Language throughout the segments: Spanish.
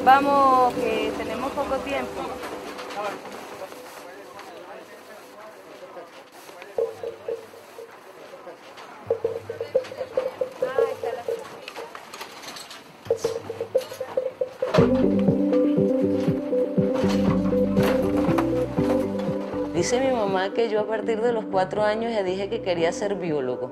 Vamos, que tenemos poco tiempo. Dice mi mamá que yo a partir de los 4 años ya dije que quería ser biólogo.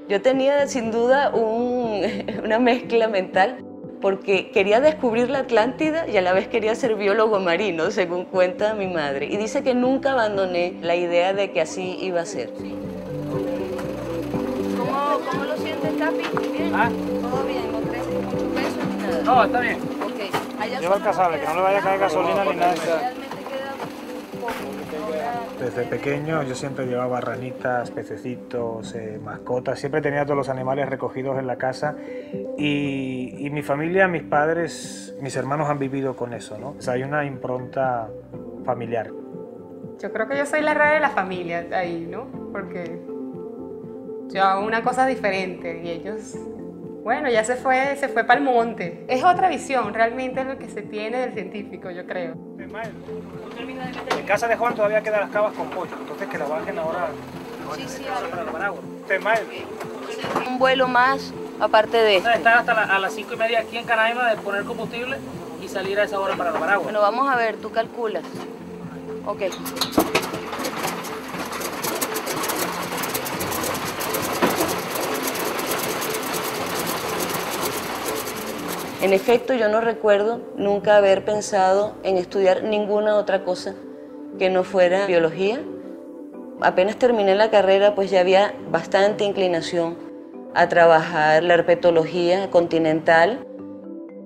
Yo tenía sin duda una mezcla mental porque quería descubrir la Atlántida y a la vez quería ser biólogo marino, según cuenta mi madre. Y dice que nunca abandoné la idea de que así iba a ser. ¿Cómo lo sientes, Capi? ¿Bien? ¿Ah? ¿Todo bien? ¿No crees mucho peso ni nada? No, está bien. Ok. Lleva el casable, que no le vaya a caer gasolina ni nada. Realmente queda un poco. Desde pequeño yo siempre llevaba ranitas, pececitos, mascotas, siempre tenía todos los animales recogidos en la casa y mi familia, mis padres, mis hermanos han vivido con eso, ¿no? O sea, hay una impronta familiar. Yo creo que yo soy la rara de la familia ahí, ¿no? Porque yo hago una cosa diferente y ellos, bueno, ya se fue para el monte. Es otra visión, realmente es lo que se tiene del científico, yo creo. En casa de Juan todavía quedan las cavas con pollo, entonces que la bajen ahora. Sí, Para la Managua. Ismael. Un vuelo más aparte de este. Estar hasta a las 5:30 aquí en Canaima de poner combustible y salir a esa hora para la Managua. Bueno, vamos a ver, tú calculas. Ok. En efecto, yo no recuerdo nunca haber pensado en estudiar ninguna otra cosa que no fuera biología. Apenas terminé la carrera, pues ya había bastante inclinación a trabajar la herpetología continental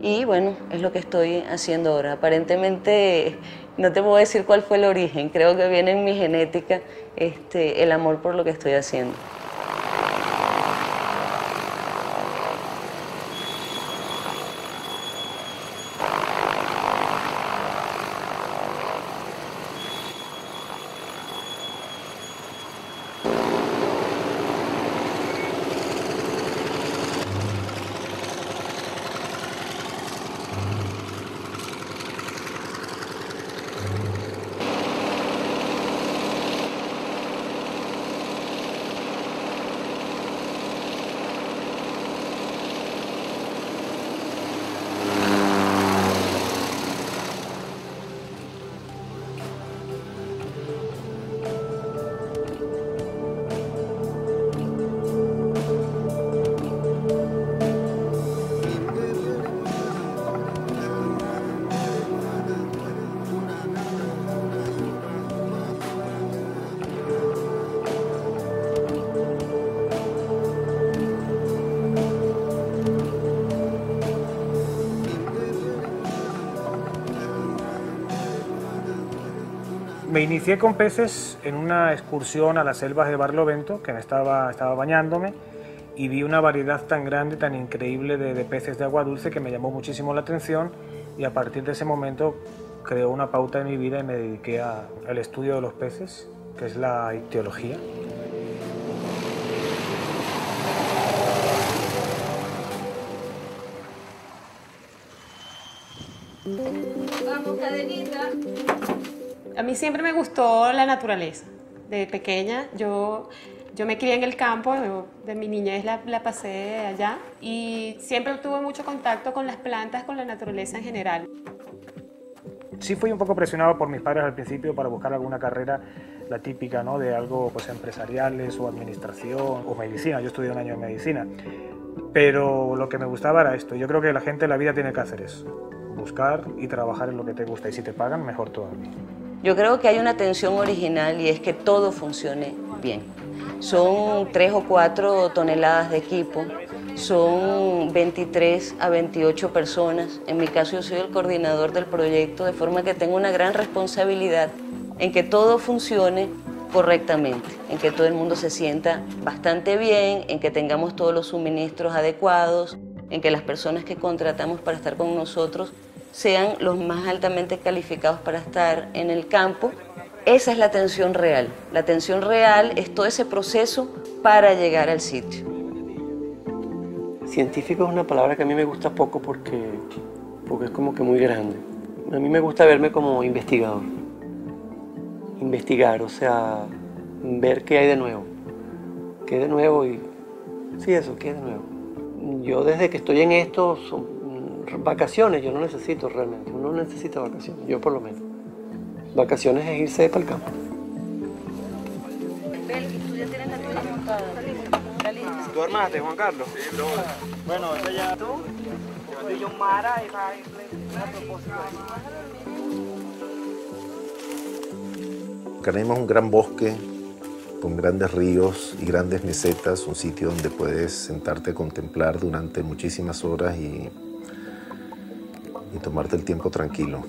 y bueno, es lo que estoy haciendo ahora. Aparentemente no te puedo decir cuál fue el origen, creo que viene en mi genética el amor por lo que estoy haciendo. Me inicié con peces en una excursión a las selvas de Barlovento, que estaba bañándome, y vi una variedad tan grande, tan increíble de peces de agua dulce que me llamó muchísimo la atención y a partir de ese momento creó una pauta en mi vida y me dediqué al estudio de los peces, que es la ictiología. Vamos, cadenita. A mí siempre me gustó la naturaleza. De pequeña yo me crié en el campo, de mi niñez la pasé allá y siempre tuve mucho contacto con las plantas, con la naturaleza en general. Sí fui un poco presionado por mis padres al principio para buscar alguna carrera, la típica, ¿no? De algo pues, empresariales o administración o medicina. Yo estudié un año de medicina, pero lo que me gustaba era esto. Yo creo que la gente en la vida tiene que hacer eso, buscar y trabajar en lo que te gusta y si te pagan, mejor todavía. Yo creo que hay una tensión original y es que todo funcione bien. Son 3 o 4 toneladas de equipo, son 23 a 28 personas. En mi caso yo soy el coordinador del proyecto, de forma que tengo una gran responsabilidad en que todo funcione correctamente, en que todo el mundo se sienta bastante bien, en que tengamos todos los suministros adecuados, en que las personas que contratamos para estar con nosotros sean los más altamente calificados para estar en el campo. Esa es la atención real. La atención real es todo ese proceso para llegar al sitio. Científico es una palabra que a mí me gusta poco porque porque es como que muy grande. A mí me gusta verme como investigador. Investigar, o sea, ver qué hay de nuevo. ¿Qué hay de nuevo? Y sí, eso, ¿qué hay de nuevo? Yo desde que estoy en esto, son vacaciones, yo no necesito realmente. Uno no necesita vacaciones, yo por lo menos. Vacaciones es irse para el campo. Tú ya tienes la tuya montada. ¿Está lista? ¿Tú armaste, Juan Carlos? Sí, bro. Bueno, esa ya tú. Y yo Mara, esa es una propósito. Canaima es un gran bosque con grandes ríos y grandes mesetas, un sitio donde puedes sentarte a contemplar durante muchísimas horas y tomarte el tiempo tranquilo.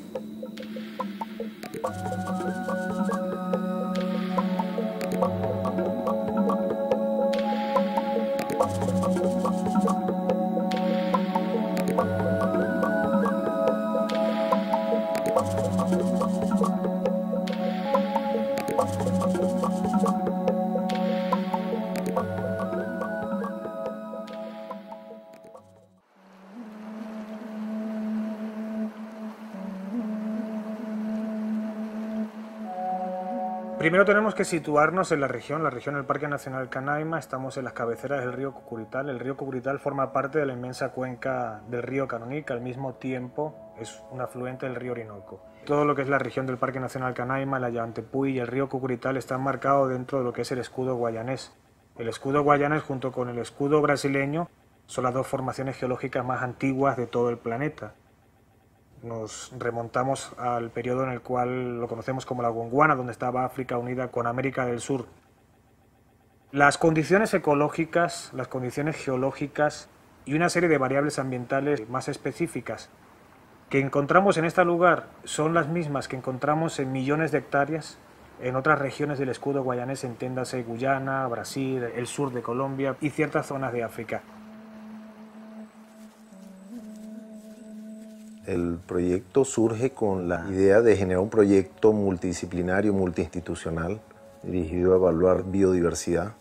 Primero tenemos que situarnos en la región del Parque Nacional Canaima. Estamos en las cabeceras del río Cucurital. El río Cucurital forma parte de la inmensa cuenca del río Caroní, que al mismo tiempo es un afluente del río Orinoco. Todo lo que es la región del Parque Nacional Canaima, la Llantepuy y el río Cucurital están marcados dentro de lo que es el escudo guayanés. El escudo guayanés junto con el escudo brasileño son las dos formaciones geológicas más antiguas de todo el planeta. Nos remontamos al periodo en el cual lo conocemos como la Gondwana, donde estaba África unida con América del Sur. Las condiciones ecológicas, las condiciones geológicas y una serie de variables ambientales más específicas que encontramos en este lugar son las mismas que encontramos en millones de hectáreas en otras regiones del escudo guayanés, entiéndase Guyana, Brasil, el sur de Colombia y ciertas zonas de África. El proyecto surge con la idea de generar un proyecto multidisciplinario, multiinstitucional, dirigido a evaluar biodiversidad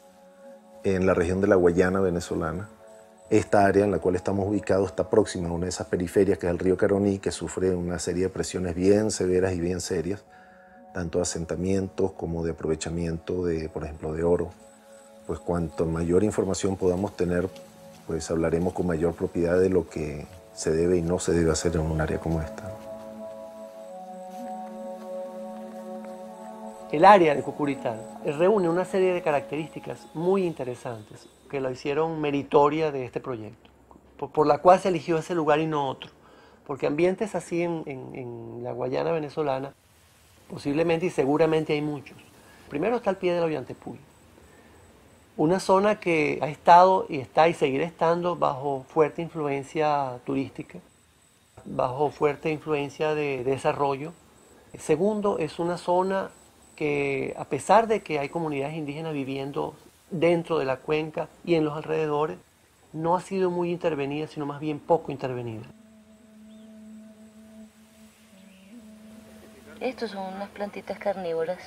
en la región de la Guayana venezolana. Esta área en la cual estamos ubicados está próxima a una de esas periferias, que es el río Caroní, que sufre una serie de presiones bien severas y bien serias, tanto de asentamientos como de aprovechamiento, por ejemplo, de oro. Pues cuanto mayor información podamos tener, pues hablaremos con mayor propiedad de lo que se debe y no se debe hacer en un área como esta. El área de Cucurital reúne una serie de características muy interesantes que lo hicieron meritoria de este proyecto, por la cual se eligió ese lugar y no otro. Porque ambientes así en la Guayana venezolana, posiblemente y seguramente hay muchos. Primero está al pie de la Ollantaytambo, una zona que ha estado y está y seguirá estando bajo fuerte influencia turística, bajo fuerte influencia de desarrollo. Segundo, es una zona que, a pesar de que hay comunidades indígenas viviendo dentro de la cuenca y en los alrededores, no ha sido muy intervenida, sino más bien poco intervenida. Estos son unas plantitas carnívoras.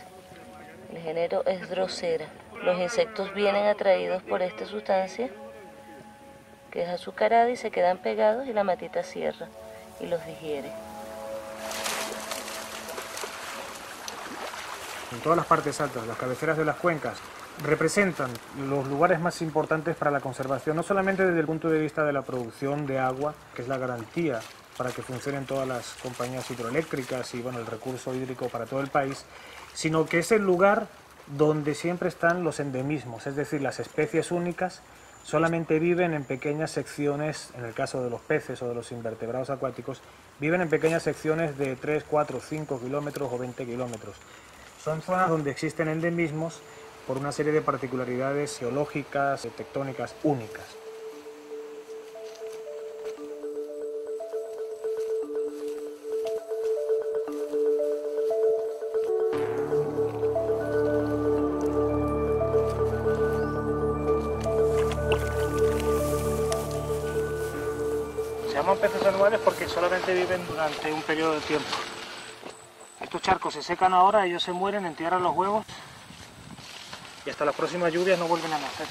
El género es Drosera. Los insectos vienen atraídos por esta sustancia, que es azucarada, y se quedan pegados y la matita cierra y los digiere. En todas las partes altas, las cabeceras de las cuencas, representan los lugares más importantes para la conservación, no solamente desde el punto de vista de la producción de agua, que es la garantía para que funcionen todas las compañías hidroeléctricas y bueno, el recurso hídrico para todo el país, sino que es el lugar donde siempre están los endemismos, es decir, las especies únicas solamente viven en pequeñas secciones, en el caso de los peces o de los invertebrados acuáticos, viven en pequeñas secciones de 3, 4, 5 kilómetros o 20 kilómetros. Son zonas donde existen endemismos por una serie de particularidades geológicas y tectónicas únicas. Se llaman peces anuales porque solamente viven durante un periodo de tiempo. Estos charcos se secan ahora, ellos se mueren, entierran los huevos y hasta las próximas lluvias no vuelven a nacer.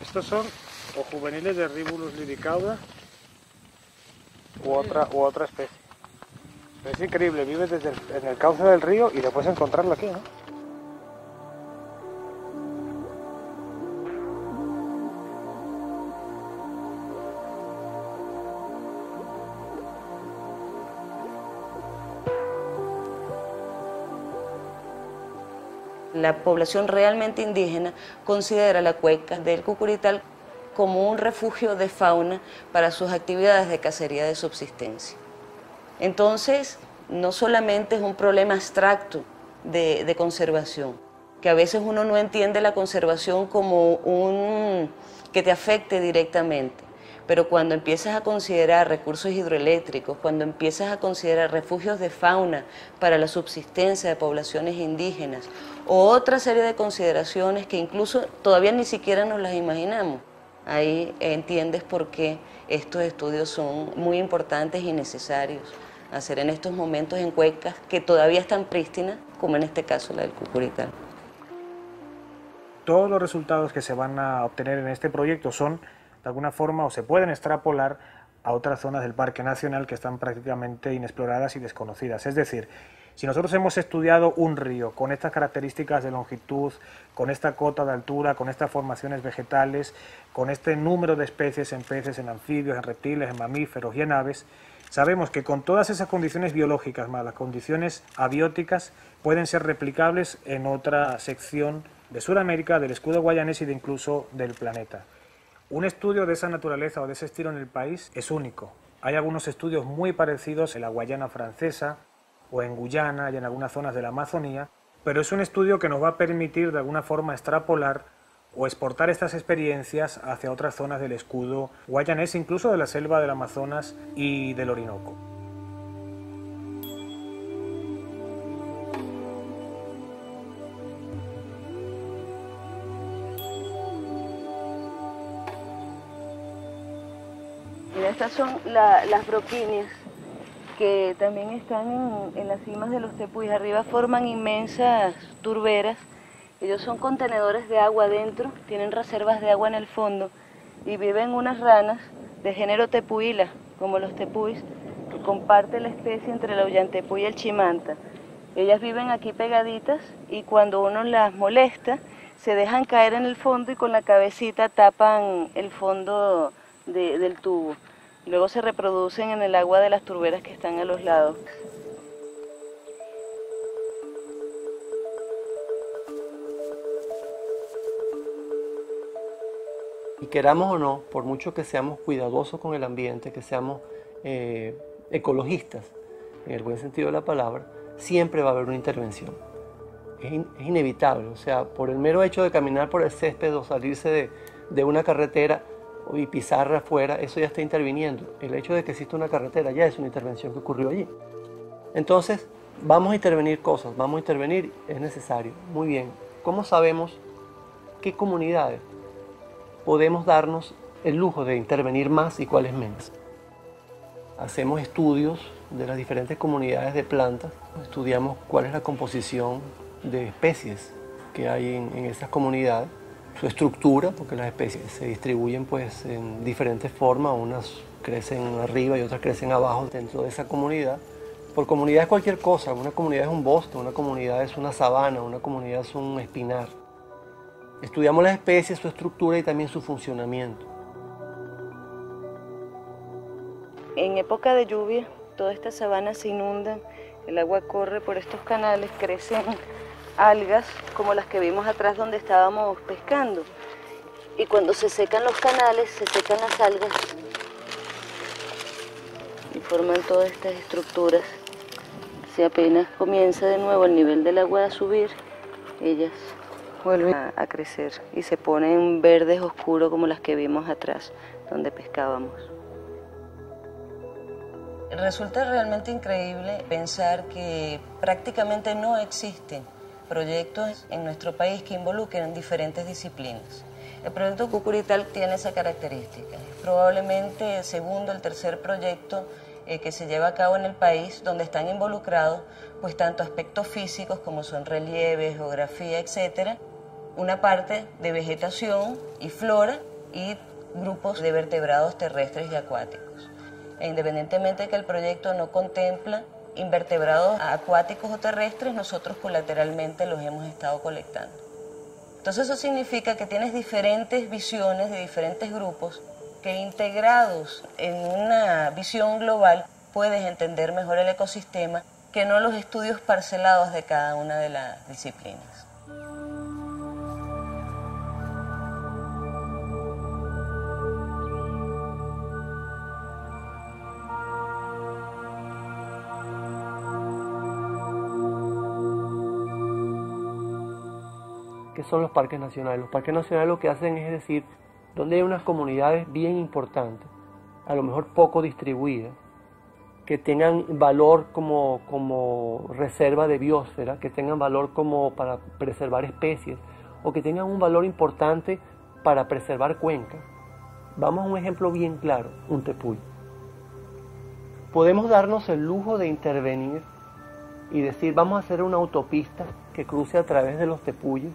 Estos son o juveniles de Rivulus lyricauda u otra especie. Es increíble, vives en el cauce del río y después encontrarlo aquí, ¿no? La población realmente indígena considera la cuenca del Cucurital como un refugio de fauna para sus actividades de cacería de subsistencia. Entonces, no solamente es un problema abstracto de conservación, que a veces uno no entiende la conservación como que te afecte directamente, pero cuando empiezas a considerar recursos hidroeléctricos, cuando empiezas a considerar refugios de fauna para la subsistencia de poblaciones indígenas, o otra serie de consideraciones que incluso todavía ni siquiera nos las imaginamos, ahí entiendes por qué estos estudios son muy importantes y necesarios hacer en estos momentos en cuencas que todavía están prístinas, como en este caso la del Cucurital. Todos los resultados que se van a obtener en este proyecto son, de alguna forma, o se pueden extrapolar a otras zonas del Parque Nacional que están prácticamente inexploradas y desconocidas. Es decir, si nosotros hemos estudiado un río con estas características de longitud, con esta cota de altura, con estas formaciones vegetales, con este número de especies en peces, en anfibios, en reptiles, en mamíferos y en aves, sabemos que con todas esas condiciones biológicas más las condiciones abióticas pueden ser replicables en otra sección de Sudamérica, del escudo guayanés y de incluso del planeta. Un estudio de esa naturaleza o de ese estilo en el país es único. Hay algunos estudios muy parecidos en la Guayana francesa o en Guyana y en algunas zonas de la Amazonía, pero es un estudio que nos va a permitir de alguna forma extrapolar o exportar estas experiencias hacia otras zonas del escudo guayanés, incluso de la selva del Amazonas y del Orinoco. Estas son las broquinias, que también están en las cimas de los tepuyes. Arriba forman inmensas turberas. Ellos son contenedores de agua adentro, tienen reservas de agua en el fondo y viven unas ranas de género tepuila, como los tepuyes, que comparte la especie entre el Ollantepú y el Chimanta. Ellas viven aquí pegaditas y cuando uno las molesta se dejan caer en el fondo y con la cabecita tapan el fondo del tubo. Luego se reproducen en el agua de las turberas que están a los lados. Y queramos o no, por mucho que seamos cuidadosos con el ambiente, que seamos ecologistas, en el buen sentido de la palabra, siempre va a haber una intervención. Es inevitable, o sea, por el mero hecho de caminar por el césped o salirse de una carretera y pisar afuera, eso ya está interviniendo. El hecho de que exista una carretera ya es una intervención que ocurrió allí. Entonces, vamos a intervenir cosas, vamos a intervenir, es necesario. Muy bien, ¿cómo sabemos qué comunidades podemos darnos el lujo de intervenir más y cuáles menos? Hacemos estudios de las diferentes comunidades de plantas, estudiamos cuál es la composición de especies que hay en esas comunidades, su estructura, porque las especies se distribuyen pues en diferentes formas, unas crecen arriba y otras crecen abajo dentro de esa comunidad. Por comunidad es cualquier cosa, una comunidad es un bosque, una comunidad es una sabana, una comunidad es un espinar. Estudiamos las especies, su estructura y también su funcionamiento. En época de lluvia, toda esta sabana se inunda, el agua corre por estos canales, crecen algas como las que vimos atrás donde estábamos pescando. Y cuando se secan los canales, se secan las algas y forman todas estas estructuras. Si apenas comienza de nuevo el nivel del agua a subir, ellas vuelven a crecer y se ponen verdes oscuros como las que vimos atrás donde pescábamos. Resulta realmente increíble pensar que prácticamente no existen proyectos en nuestro país que involucren diferentes disciplinas. El proyecto Cucurital tiene esa característica. Es probablemente el segundo, el tercer proyecto que se lleva a cabo en el país donde están involucrados pues tanto aspectos físicos como son relieves, geografía, etcétera, una parte de vegetación y flora y grupos de vertebrados terrestres y acuáticos. E independientemente de que el proyecto no contempla invertebrados acuáticos o terrestres, nosotros colateralmente los hemos estado colectando. Entonces eso significa que tienes diferentes visiones de diferentes grupos que integrados en una visión global puedes entender mejor el ecosistema que no los estudios parcelados de cada una de las disciplinas. ¿Qué son los parques nacionales? Los parques nacionales lo que hacen es decir, donde hay unas comunidades bien importantes, a lo mejor poco distribuidas, que tengan valor como reserva de biosfera, que tengan valor como para preservar especies, o que tengan un valor importante para preservar cuencas. Vamos a un ejemplo bien claro, un tepuy. Podemos darnos el lujo de intervenir y decir, vamos a hacer una autopista que cruce a través de los tepuyes,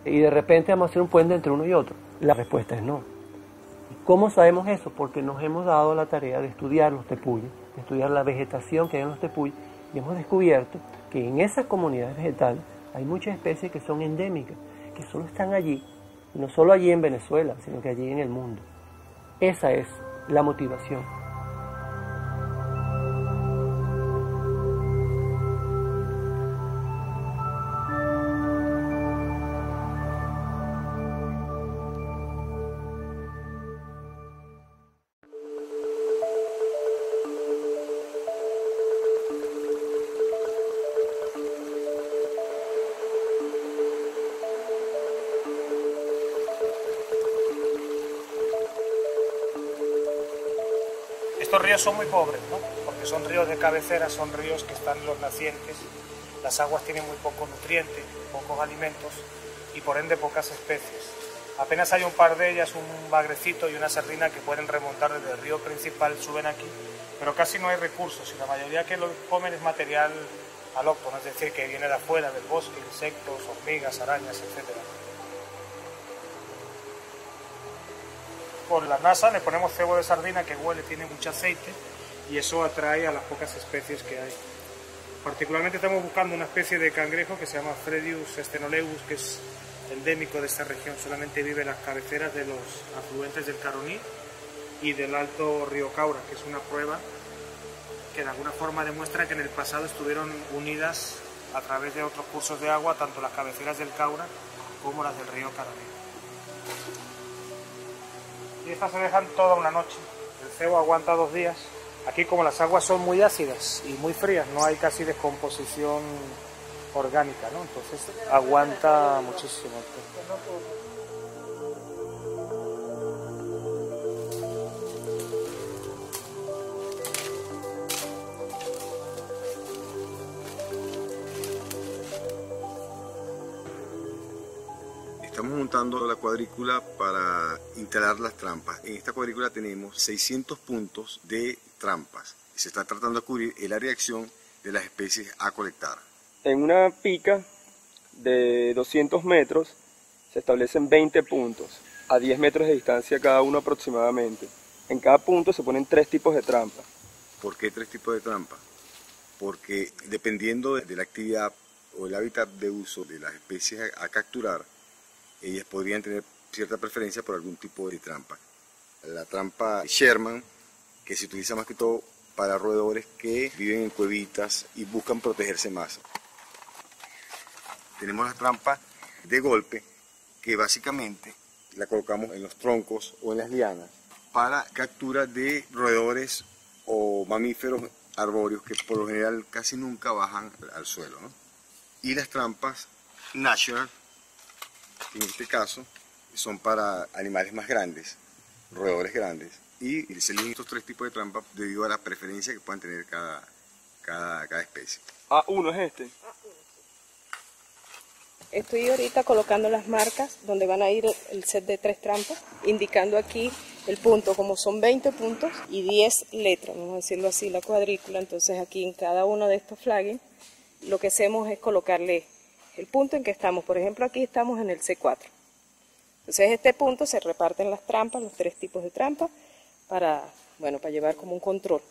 y de repente vamos a hacer un puente entre uno y otro. La respuesta es no. ¿Cómo sabemos eso? Porque nos hemos dado la tarea de estudiar los tepuyes, de estudiar la vegetación que hay en los tepuyes, y hemos descubierto que en esas comunidades vegetales hay muchas especies que son endémicas, que solo están allí, y no solo allí en Venezuela, sino que allí en el mundo. Esa es la motivación. Estos ríos son muy pobres, ¿no? Porque son ríos de cabecera, son ríos que están en los nacientes, las aguas tienen muy poco nutriente, pocos alimentos y por ende pocas especies. Apenas hay un par de ellas, un bagrecito y una sardina que pueden remontar desde el río principal, suben aquí, pero casi no hay recursos y la mayoría que lo comen es material alóctono, es decir, que viene de afuera, del bosque, insectos, hormigas, arañas, etc. Por la NASA le ponemos cebo de sardina que huele, tiene mucho aceite y eso atrae a las pocas especies que hay. Particularmente estamos buscando una especie de cangrejo que se llama Fredius stenoleus, que es endémico de esta región, solamente vive en las cabeceras de los afluentes del Caroní y del Alto Río Caura, que es una prueba que de alguna forma demuestra que en el pasado estuvieron unidas a través de otros cursos de agua, tanto las cabeceras del Caura como las del río Caroní. Y estas se dejan toda una noche, el cebo aguanta 2 días. Aquí como las aguas son muy ácidas y muy frías, no hay casi descomposición orgánica, ¿no? Entonces aguanta muchísimo. Estamos montando la cuadrícula para instalar las trampas. En esta cuadrícula tenemos 600 puntos de trampas y se está tratando de cubrir el área de acción de las especies a colectar. En una pica de 200 metros se establecen 20 puntos a 10 metros de distancia cada uno aproximadamente. En cada punto se ponen 3 tipos de trampas. ¿Por qué 3 tipos de trampas? Porque dependiendo de la actividad o el hábitat de uso de las especies a capturar, ellas podrían tener cierta preferencia por algún tipo de trampa. La trampa Sherman, que se utiliza más que todo para roedores que viven en cuevitas y buscan protegerse más. Tenemos la trampa de golpe, que básicamente la colocamos en los troncos o en las lianas para captura de roedores o mamíferos arbóreos que por lo general casi nunca bajan al suelo, ¿no? Y las trampas National, en este caso, son para animales más grandes, roedores grandes, y se eligen estos 3 tipos de trampas debido a la preferencia que puedan tener cada especie. A1 es este. Estoy ahorita colocando las marcas donde van a ir el set de 3 trampas, indicando aquí el punto, como son 20 puntos y 10 letras, vamos a decirlo así, la cuadrícula. Entonces aquí en cada uno de estos flagging lo que hacemos es colocarle el punto en que estamos. Por ejemplo, aquí estamos en el C4. Entonces, este punto se reparten las trampas, los 3 tipos de trampas, para llevar como un control.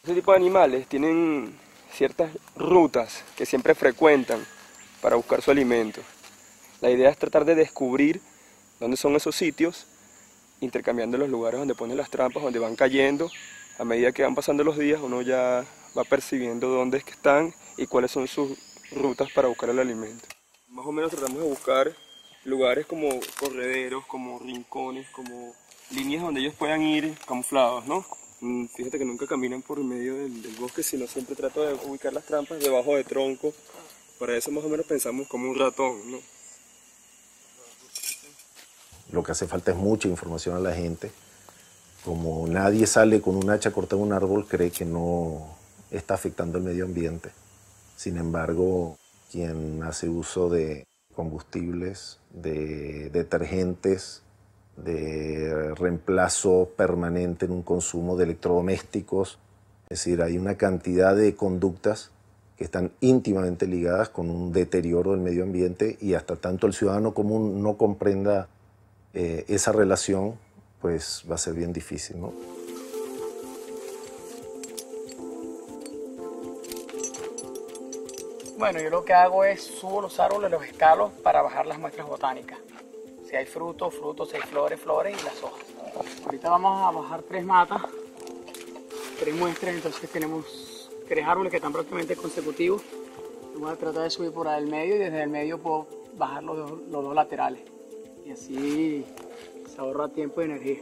Ese tipo de animales tienen ciertas rutas que siempre frecuentan para buscar su alimento. La idea es tratar de descubrir dónde son esos sitios, intercambiando los lugares donde ponen las trampas, donde van cayendo. A medida que van pasando los días, uno ya va percibiendo dónde es que están y cuáles son sus rutas para buscar el alimento. Más o menos tratamos de buscar lugares como correderos, como rincones, como líneas donde ellos puedan ir camuflados, ¿no? Fíjate que nunca caminan por medio del bosque, sino siempre trato de ubicar las trampas debajo de troncos. Para eso más o menos pensamos como un ratón, ¿no? Lo que hace falta es mucha información a la gente. Como nadie sale con un hacha a cortar un árbol, cree que no está afectando el medio ambiente. Sin embargo, quien hace uso de combustibles, de detergentes, de reemplazo permanente en un consumo de electrodomésticos, es decir, hay una cantidad de conductas que están íntimamente ligadas con un deterioro del medio ambiente, y hasta tanto el ciudadano común no comprenda esa relación, pues va a ser bien difícil, ¿no? Bueno, yo lo que hago es subo los árboles, los escalo para bajar las muestras botánicas. Si hay frutos, si hay flores y las hojas. Ahorita vamos a bajar 3 matas, 3 muestras, entonces tenemos 3 árboles que están prácticamente consecutivos. Vamos a tratar de subir por el medio y desde el medio puedo bajar los dos laterales. Y así se ahorra tiempo y energía.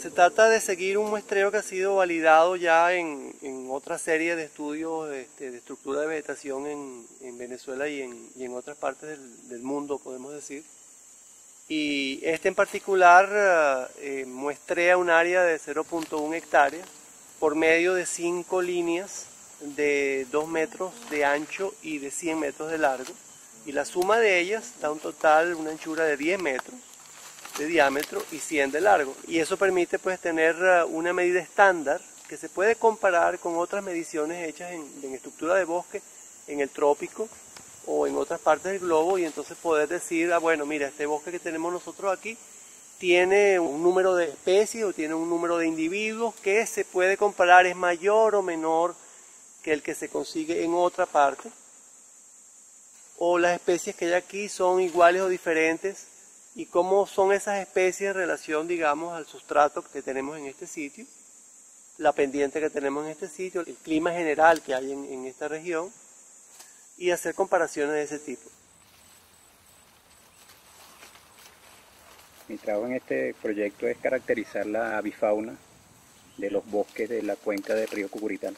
Se trata de seguir un muestreo que ha sido validado ya en otra serie de estudios de estructura de vegetación en Venezuela y en otras partes del mundo, podemos decir. Y este en particular muestrea un área de 0.1 hectáreas por medio de 5 líneas de 2 metros de ancho y de 100 metros de largo. Y la suma de ellas da un total, una anchura de 10 metros de diámetro y 100 de largo, y eso permite pues tener una medida estándar que se puede comparar con otras mediciones hechas en estructura de bosque en el trópico o en otras partes del globo, y entonces poder decir, bueno, mira, este bosque que tenemos nosotros aquí tiene un número de especies o tiene un número de individuos que se puede comparar, es mayor o menor que el que se consigue en otra parte, o las especies que hay aquí son iguales o diferentes, y cómo son esas especies en relación, digamos, al sustrato que tenemos en este sitio, la pendiente que tenemos en este sitio, el clima general que hay en esta región, y hacer comparaciones de ese tipo. Mi trabajo en este proyecto es caracterizar la avifauna de los bosques de la cuenca del río Cucuritano.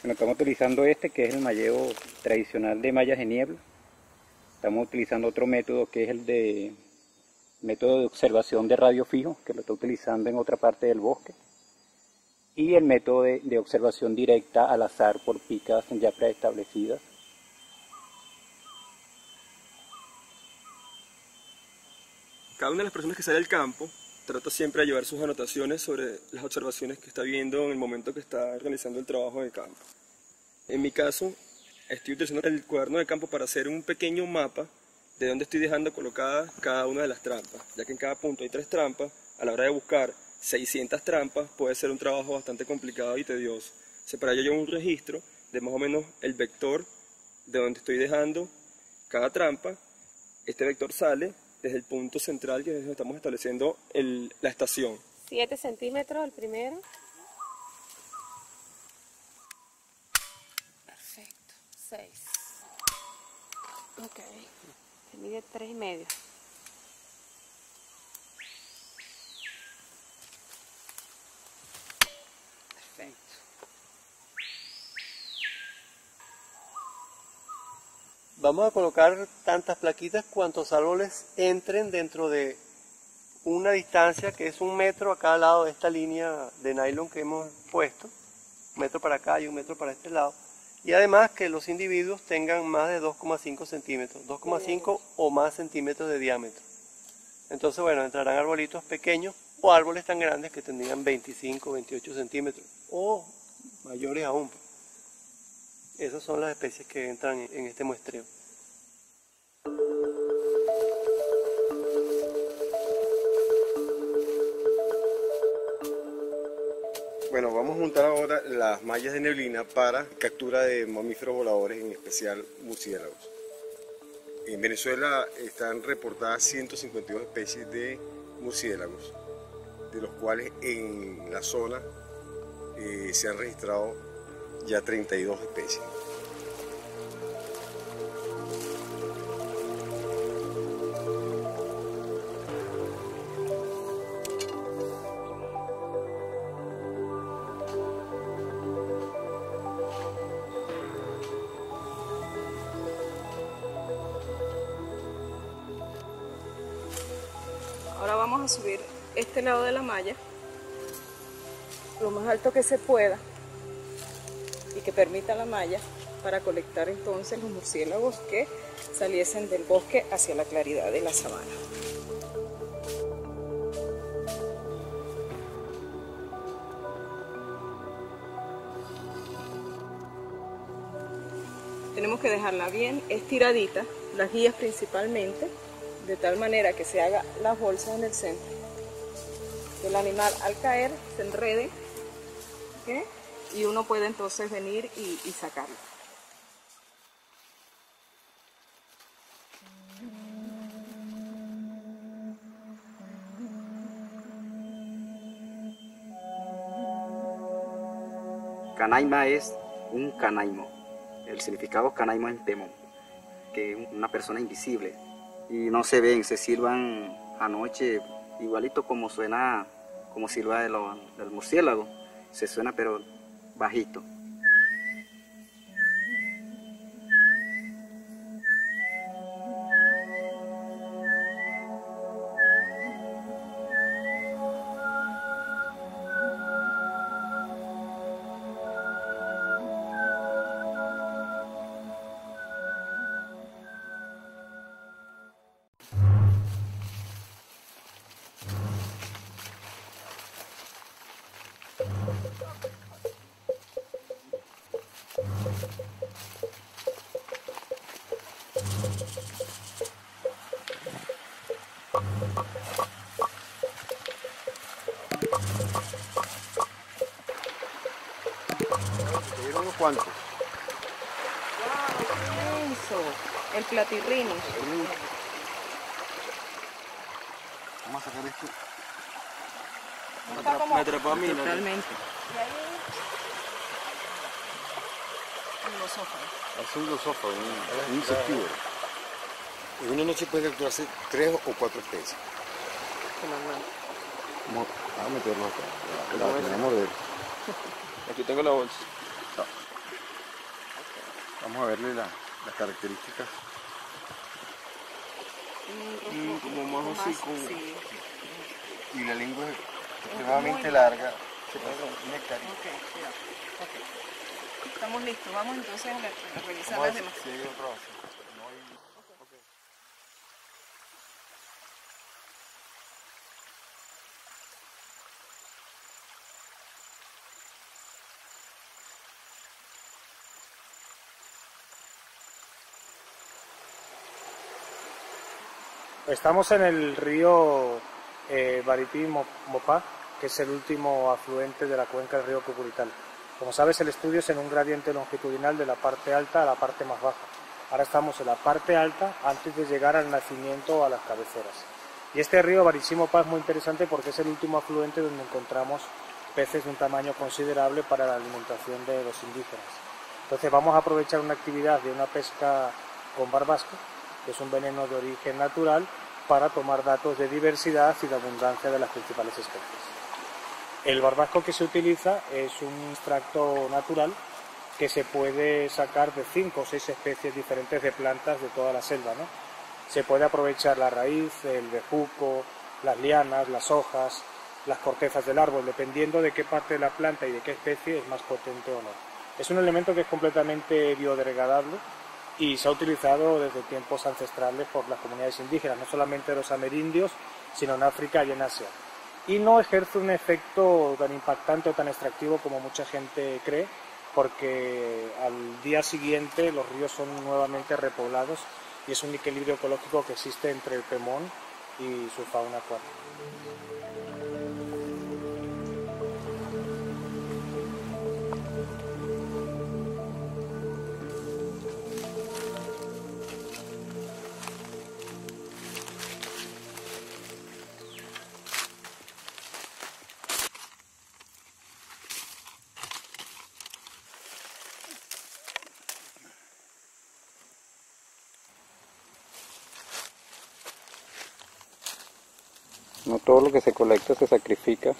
Bueno, estamos utilizando que es el mayeo tradicional de mallas de niebla. Estamos utilizando otro método que es el método de observación de radio fijo, que lo está utilizando en otra parte del bosque, y el método de observación directa al azar por picas ya preestablecidas. Cada una de las personas que sale al campo trata siempre de llevar sus anotaciones sobre las observaciones que está viendo en el momento que está realizando el trabajo de campo. En mi caso, estoy utilizando el cuaderno de campo para hacer un pequeño mapa de dónde estoy dejando colocadas cada una de las trampas, ya que en cada punto hay 3 trampas. A la hora de buscar 600 trampas puede ser un trabajo bastante complicado y tedioso. Para ello llevo un registro de más o menos el vector de donde estoy dejando cada trampa. Este vector sale desde el punto central, que es donde estamos estableciendo la estación. 7 centímetros el primero. Perfecto. 6. Ok. Se mide 3,5. Perfecto. Vamos a colocar tantas plaquitas cuantos árboles entren dentro de una distancia que es 1 metro a cada lado de esta línea de nylon que hemos puesto, 1 metro para acá y 1 metro para este lado. Y además que los individuos tengan más de 2,5 centímetros, 2,5 o más centímetros de diámetro. Entonces, bueno, entrarán arbolitos pequeños o árboles tan grandes que tendrían 25, 28 centímetros o mayores aún. Esas son las especies que entran en este muestreo. Bueno, vamos a juntar ahora las mallas de neblina para captura de mamíferos voladores, en especial murciélagos. En Venezuela están reportadas 152 especies de murciélagos, de los cuales en la zona se han registrado ya 32 especies. Ahora vamos a subir este lado de la malla lo más alto que se pueda y que permita la malla para colectar entonces los murciélagos que saliesen del bosque hacia la claridad de la sabana. Tenemos que dejarla bien estiradita, las guías principalmente, de tal manera que se haga las bolsas en el centro. Que el animal al caer se enrede, ¿okay? Y uno puede entonces venir y sacarlo. Canaima es un canaimo. El significado canaimo es temo, que es una persona invisible. Y no se ven, se silban anoche, igualito como suena, como silba del murciélago. Se suena pero bajito. ¿Te dieron unos cuantos? Eso, el platirrini. Vamos a sacar esto. Me atrapó a mí, totalmente. Y ahí... Es un glosófago, un insectívoro. En una noche puede capturarse 3 o 4 especies. Vamos a meterlo acá. La voy a morder. Aquí tengo la bolsa. Vamos a verle las características. Como más así, como... Sí. Y la lengua es extremadamente larga. Nectarina. Okay. Estamos listos, vamos entonces a revisar las demás. Si hay otra base. No hay... Estamos en el río Barití-Mopá, que es el último afluente de la cuenca del río Cucurital. Como sabes, el estudio es en un gradiente longitudinal de la parte alta a la parte más baja. Ahora estamos en la parte alta antes de llegar al nacimiento o a las cabeceras. Y este río Barití-Mopá es muy interesante porque es el último afluente donde encontramos peces de un tamaño considerable para la alimentación de los indígenas. Entonces vamos a aprovechar una actividad de una pesca con barbasco, que es un veneno de origen natural, para tomar datos de diversidad y de abundancia de las principales especies. El barbasco que se utiliza es un extracto natural que se puede sacar de 5 o 6 especies diferentes de plantas de toda la selva, ¿no? Se puede aprovechar la raíz, el bejuco, las lianas, las hojas, las cortezas del árbol, dependiendo de qué parte de la planta y de qué especie es más potente o no. Es un elemento que es completamente biodegradable y se ha utilizado desde tiempos ancestrales por las comunidades indígenas, no solamente los amerindios, sino en África y en Asia. Y no ejerce un efecto tan impactante o tan extractivo como mucha gente cree, porque al día siguiente los ríos son nuevamente repoblados y es un equilibrio ecológico que existe entre el Pemón y su fauna acuática. No todo lo que se colecta se sacrifica.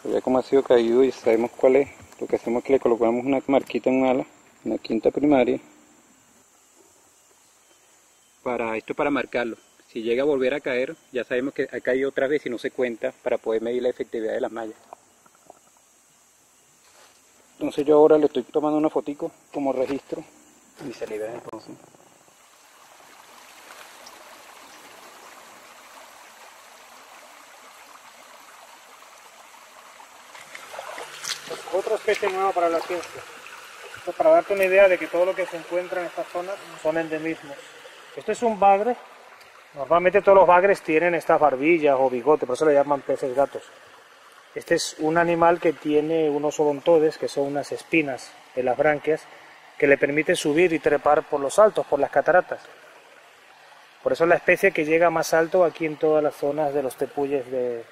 Pero ya como ha sido caído y sabemos cuál es, lo que hacemos es que le colocamos una marquita en un ala, una quinta primaria. Esto es para marcarlo. Si llega a volver a caer, ya sabemos que ha caído otra vez y no se cuenta para poder medir la efectividad de las mallas. Entonces yo ahora le estoy tomando una fotico como registro y se libera entonces. Otra especie nueva para la ciencia. Esto para darte una idea de que todo lo que se encuentra en estas zonas son endemismos. Esto es un bagre. Normalmente todos los bagres tienen estas barbillas o bigotes, por eso le llaman peces gatos. Este es un animal que tiene unos odontodes, que son unas espinas en las branquias, que le permiten subir y trepar por los altos, por las cataratas. Por eso es la especie que llega más alto aquí en todas las zonas de los tepuyes de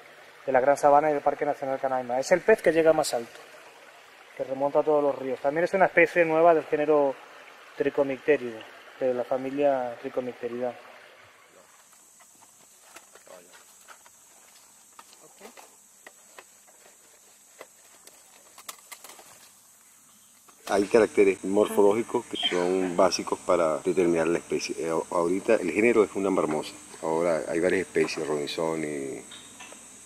la Gran Sabana y del Parque Nacional Canaima. Es el pez que llega más alto, que remonta a todos los ríos. También es una especie nueva del género Trichomicteridae, de la familia Trichomicteridae. Hay caracteres morfológicos que son básicos para determinar la especie. Ahorita el género es una marmosa. Ahora hay varias especies, Robinsoni,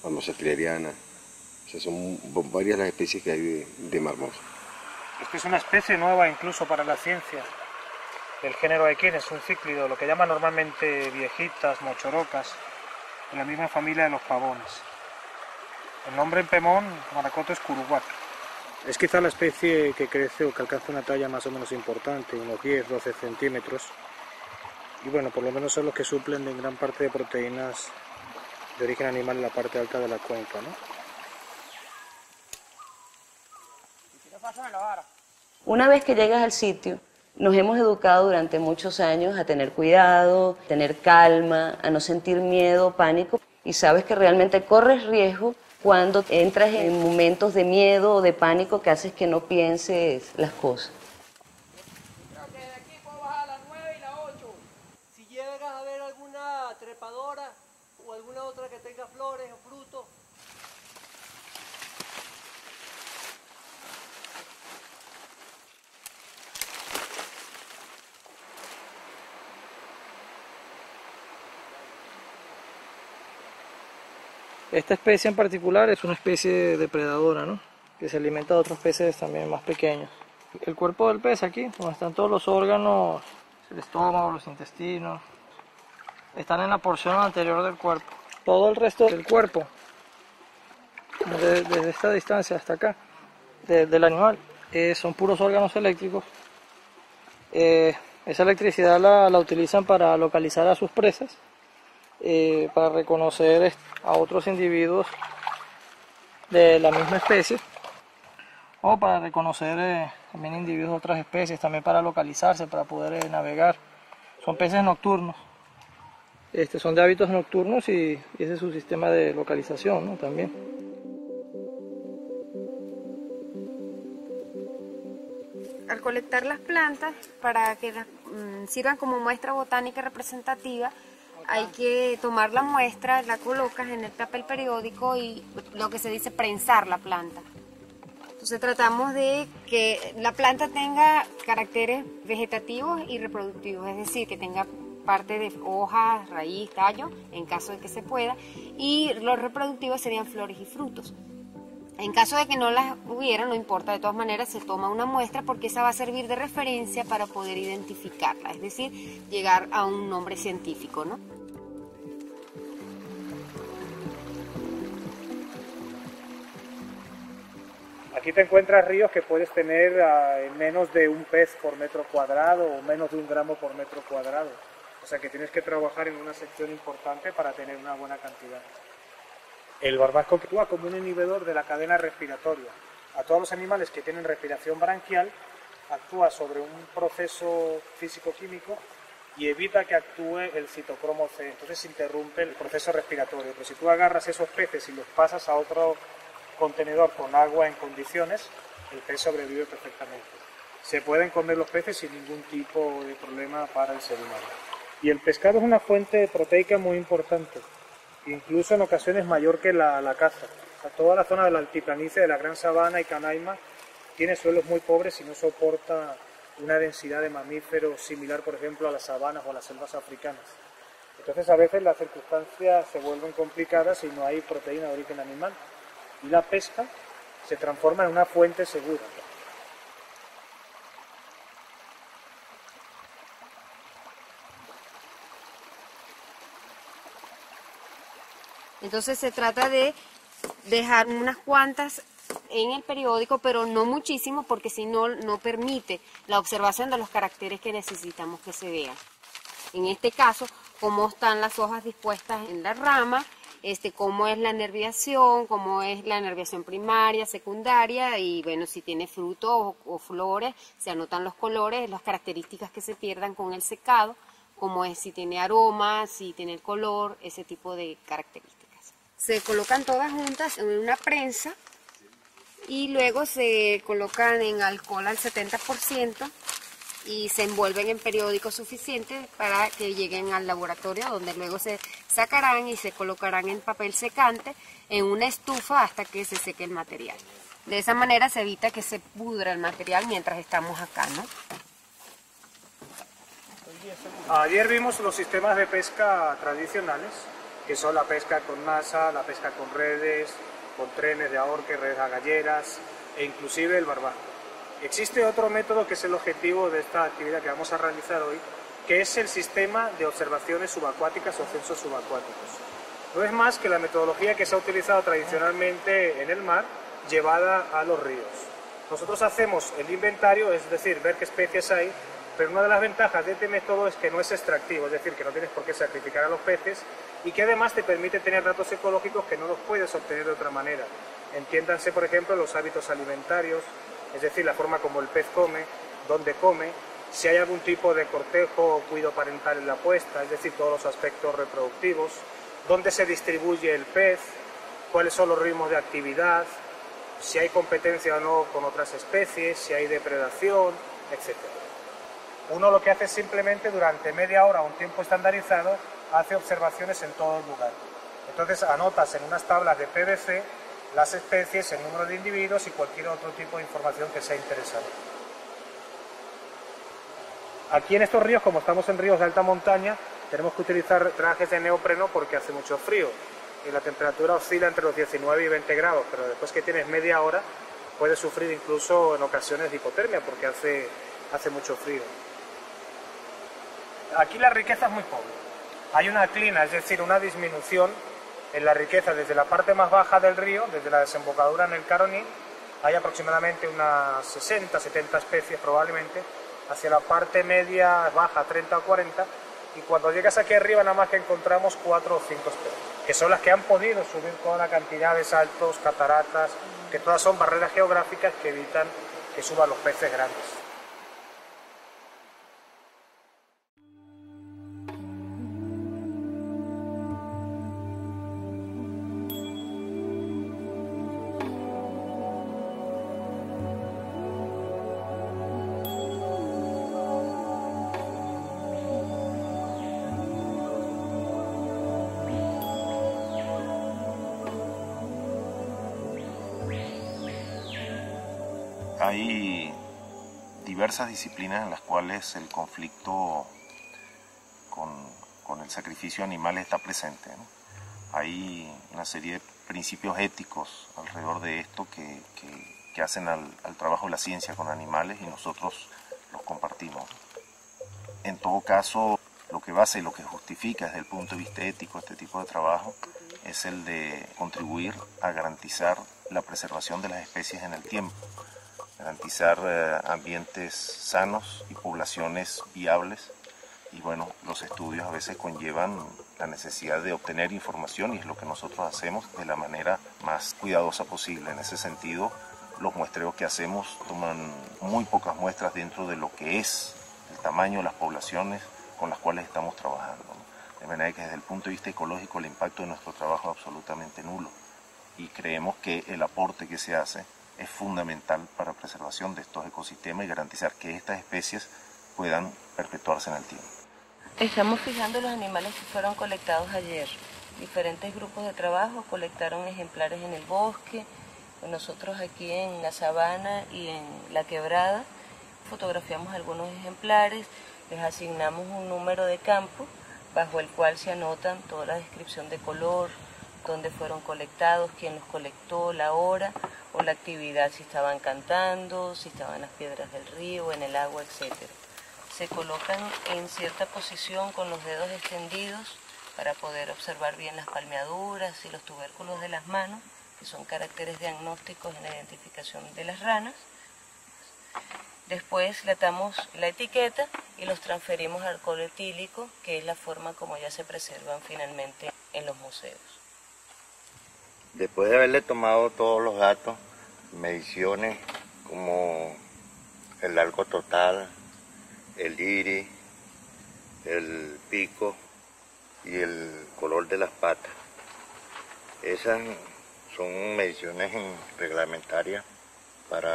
marmosa trileriana. O sea, son varias las especies que hay de marmosa. Esta es una especie nueva incluso para la ciencia del género Equines, un cíclido, lo que llaman normalmente viejitas, mochorocas, de la misma familia de los pavones. El nombre en Pemón, maracoto, es curuguac. Es quizá la especie que crece o que alcanza una talla más o menos importante, unos 10-12 centímetros. Y bueno, por lo menos son los que suplen de gran parte de proteínas de origen animal en la parte alta de la cuenca, ¿no? Una vez que llegas al sitio, nos hemos educado durante muchos años a tener cuidado, tener calma, a no sentir miedo, pánico, y sabes que realmente corres riesgo cuando entras en momentos de miedo o de pánico que haces que no pienses las cosas. Si llegas a ver alguna trepadora o alguna otra que tenga flores o frutos, esta especie en particular es una especie depredadora, ¿no? Que se alimenta de otros peces también más pequeños. El cuerpo del pez aquí, donde están todos los órganos, el estómago, los intestinos, están en la porción anterior del cuerpo. Todo el resto del cuerpo, desde esta distancia hasta acá, del animal, son puros órganos eléctricos. Esa electricidad la utilizan para localizar a sus presas, para reconocer a otros individuos de la misma especie, o para reconocer también individuos de otras especies, también para localizarse, para poder navegar. Son peces nocturnos, son de hábitos nocturnos y ese es su sistema de localización, ¿no? También. Al colectar las plantas, para que sirvan como muestra botánica representativa, hay que tomar la muestra, la colocas en el papel periódico y lo que se dice prensar la planta. Entonces tratamos de que la planta tenga caracteres vegetativos y reproductivos, es decir, que tenga parte de hojas, raíz, tallo, en caso de que se pueda, y los reproductivos serían flores y frutos. En caso de que no las hubiera, no importa, de todas maneras se toma una muestra porque esa va a servir de referencia para poder identificarla, es decir, llegar a un nombre científico, ¿no? Aquí te encuentras ríos que puedes tener menos de un pez por metro cuadrado o menos de 1 gramo por metro cuadrado. O sea que tienes que trabajar en una sección importante para tener una buena cantidad. El barbasco actúa como un inhibidor de la cadena respiratoria. A todos los animales que tienen respiración branquial, actúa sobre un proceso físico-químico y evita que actúe el citocromo C. Entonces interrumpe el proceso respiratorio. Pero si tú agarras esos peces y los pasas a otro contenedor con agua en condiciones, el pez sobrevive perfectamente. Se pueden comer los peces sin ningún tipo de problema para el ser humano. Y el pescado es una fuente proteica muy importante, incluso en ocasiones mayor que la caza. O sea, toda la zona de la altiplanicie de la Gran Sabana y Canaima tiene suelos muy pobres y no soporta una densidad de mamíferos similar, por ejemplo, a las sabanas o a las selvas africanas. Entonces a veces las circunstancias se vuelven complicadas y no hay proteína de origen animal. Y la pesca se transforma en una fuente segura. Entonces se trata de dejar unas cuantas en el periódico, pero no muchísimo, porque si no, no permite la observación de los caracteres que necesitamos que se vean. En este caso, cómo están las hojas dispuestas en la rama, cómo es la nerviación, cómo es la nerviación primaria, secundaria, y bueno, si tiene frutos o flores, se anotan los colores, las características que se pierdan con el secado, como es si tiene aroma, si tiene el color, ese tipo de características. Se colocan todas juntas en una prensa y luego se colocan en alcohol al 70% y se envuelven en periódico suficiente para que lleguen al laboratorio, donde luego se sacarán y se colocarán en papel secante en una estufa hasta que se seque el material. De esa manera se evita que se pudra el material mientras estamos acá, ¿no? Ayer vimos los sistemas de pesca tradicionales, que son la pesca con nasa, la pesca con redes, con trenes de ahorque, redes agalleras e inclusive el barbasco. Existe otro método que es el objetivo de esta actividad que vamos a realizar hoy, que es el sistema de observaciones subacuáticas o censos subacuáticos. No es más que la metodología que se ha utilizado tradicionalmente en el mar, llevada a los ríos. Nosotros hacemos el inventario, es decir, ver qué especies hay, pero una de las ventajas de este método es que no es extractivo, es decir, que no tienes por qué sacrificar a los peces y que además te permite tener datos ecológicos que no los puedes obtener de otra manera. Entiéndanse, por ejemplo, los hábitos alimentarios, es decir, la forma como el pez come, dónde come, si hay algún tipo de cortejo o cuido parental en la puesta, es decir, todos los aspectos reproductivos, dónde se distribuye el pez, cuáles son los ritmos de actividad, si hay competencia o no con otras especies, si hay depredación, etc. Uno lo que hace es simplemente durante media hora, un tiempo estandarizado, hace observaciones en todo el lugar. Entonces anotas en unas tablas de PVC las especies, el número de individuos y cualquier otro tipo de información que sea interesante. Aquí en estos ríos, como estamos en ríos de alta montaña, tenemos que utilizar trajes de neopreno porque hace mucho frío y la temperatura oscila entre los 19 y 20 grados, pero después que tienes media hora puedes sufrir incluso en ocasiones de hipotermia porque hace mucho frío. Aquí la riqueza es muy pobre. Hay una clina, es decir, una disminución en la riqueza desde la parte más baja del río, desde la desembocadura en el Caroní, hay aproximadamente unas 60, 70 especies probablemente, hacia la parte media baja 30 o 40, y cuando llegas aquí arriba nada más que encontramos 4 o 5 especies, que son las que han podido subir toda la cantidad de saltos, cataratas, que todas son barreras geográficas que evitan que suban los peces grandes. Hay diversas disciplinas en las cuales el conflicto con el sacrificio de animales está presente, ¿no? Hay una serie de principios éticos alrededor de esto que hacen al trabajo de la ciencia con animales y nosotros los compartimos. En todo caso, lo que basa y lo que justifica desde el punto de vista ético este tipo de trabajo es el de contribuir a garantizar la preservación de las especies en el tiempo, garantizar ambientes sanos y poblaciones viables. Y bueno, los estudios a veces conllevan la necesidad de obtener información y es lo que nosotros hacemos de la manera más cuidadosa posible. En ese sentido, los muestreos que hacemos toman muy pocas muestras dentro de lo que es el tamaño de las poblaciones con las cuales estamos trabajando, ¿no? De manera que desde el punto de vista ecológico el impacto de nuestro trabajo es absolutamente nulo y creemos que el aporte que se hace es fundamental para la preservación de estos ecosistemas y garantizar que estas especies puedan perpetuarse en el tiempo. Estamos fijando los animales que fueron colectados ayer. Diferentes grupos de trabajo colectaron ejemplares en el bosque, nosotros aquí en la sabana y en la quebrada fotografiamos algunos ejemplares, les asignamos un número de campo bajo el cual se anotan toda la descripción de color, dónde fueron colectados, quién los colectó, la hora o la actividad, si estaban cantando, si estaban en las piedras del río, en el agua, etc. Se colocan en cierta posición con los dedos extendidos para poder observar bien las palmeaduras y los tubérculos de las manos, que son caracteres diagnósticos en la identificación de las ranas. Después le atamos la etiqueta y los transferimos al alcohol etílico, que es la forma como ya se preservan finalmente en los museos. Después de haberle tomado todos los datos, mediciones como el largo total, el iris, el pico y el color de las patas. Esas son mediciones reglamentarias para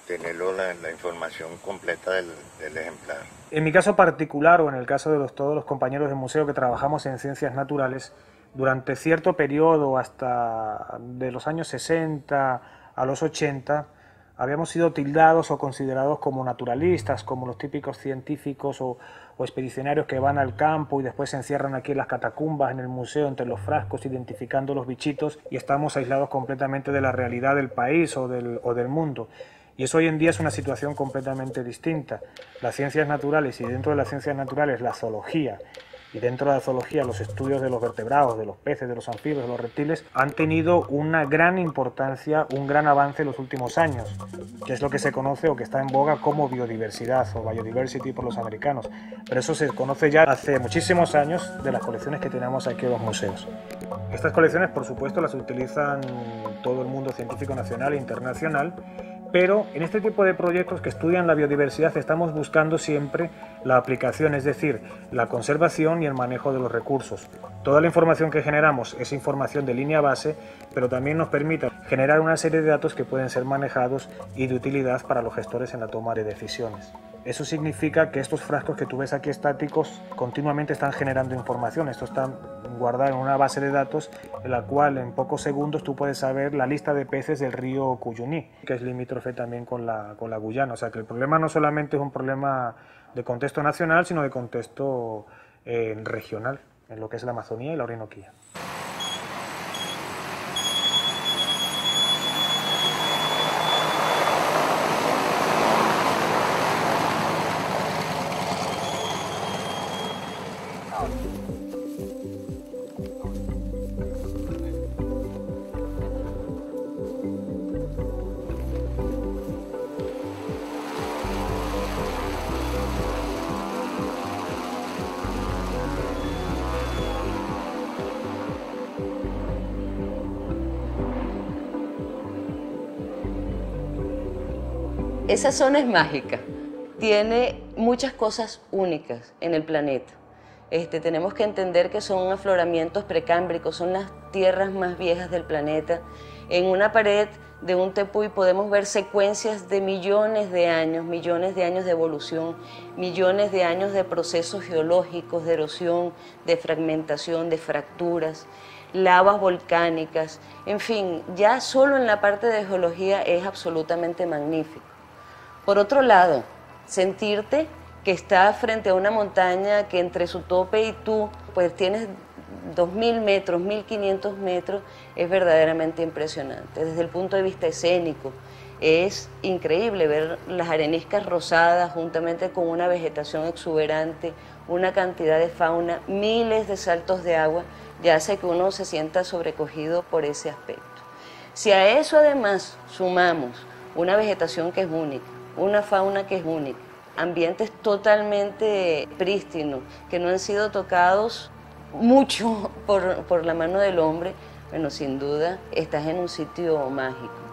tener la información completa del ejemplar. En mi caso particular o en el caso de todos los compañeros del museo que trabajamos en ciencias naturales, durante cierto periodo, hasta de los años 60 a los 80, habíamos sido tildados o considerados como naturalistas, como los típicos científicos o expedicionarios que van al campo y después se encierran aquí en las catacumbas, en el museo, entre los frascos, identificando los bichitos y estamos aislados completamente de la realidad del país o del mundo. Y eso hoy en día es una situación completamente distinta. Las ciencias naturales y dentro de las ciencias naturales la zoología y dentro de la zoología los estudios de los vertebrados, de los peces, de los anfibios, de los reptiles, han tenido una gran importancia, un gran avance en los últimos años, que es lo que se conoce o que está en boga como biodiversidad o biodiversity por los americanos. Pero eso se conoce ya hace muchísimos años de las colecciones que tenemos aquí en los museos. Estas colecciones, por supuesto, las utilizan todo el mundo científico nacional e internacional, pero en este tipo de proyectos que estudian la biodiversidad estamos buscando siempre la aplicación, es decir, la conservación y el manejo de los recursos. Toda la información que generamos es información de línea base, pero también nos permite generar una serie de datos que pueden ser manejados y de utilidad para los gestores en la toma de decisiones. Eso significa que estos frascos que tú ves aquí estáticos continuamente están generando información. Esto está guardado en una base de datos en la cual en pocos segundos tú puedes saber la lista de peces del río Cuyuní, que es limítrofe también con la Guyana. O sea que el problema no solamente es un problema de contexto nacional, sino de contexto regional, en lo que es la Amazonía y la Orinoquía. Esa zona es mágica, tiene muchas cosas únicas en el planeta. Tenemos que entender que son afloramientos precámbricos, son las tierras más viejas del planeta. En una pared de un tepuy podemos ver secuencias de millones de años de evolución, millones de años de procesos geológicos, de erosión, de fragmentación, de fracturas, lavas volcánicas, en fin, ya solo en la parte de geología es absolutamente magnífico. Por otro lado, sentirte que está frente a una montaña que entre su tope y tú, pues tienes 2.000 metros, 1.500 metros, es verdaderamente impresionante. Desde el punto de vista escénico, es increíble ver las areniscas rosadas juntamente con una vegetación exuberante, una cantidad de fauna, miles de saltos de agua, ya hace que uno se sienta sobrecogido por ese aspecto. Si a eso además sumamos una vegetación que es única, una fauna que es única, ambientes totalmente prístinos, que no han sido tocados mucho por la mano del hombre, bueno, sin duda estás en un sitio mágico.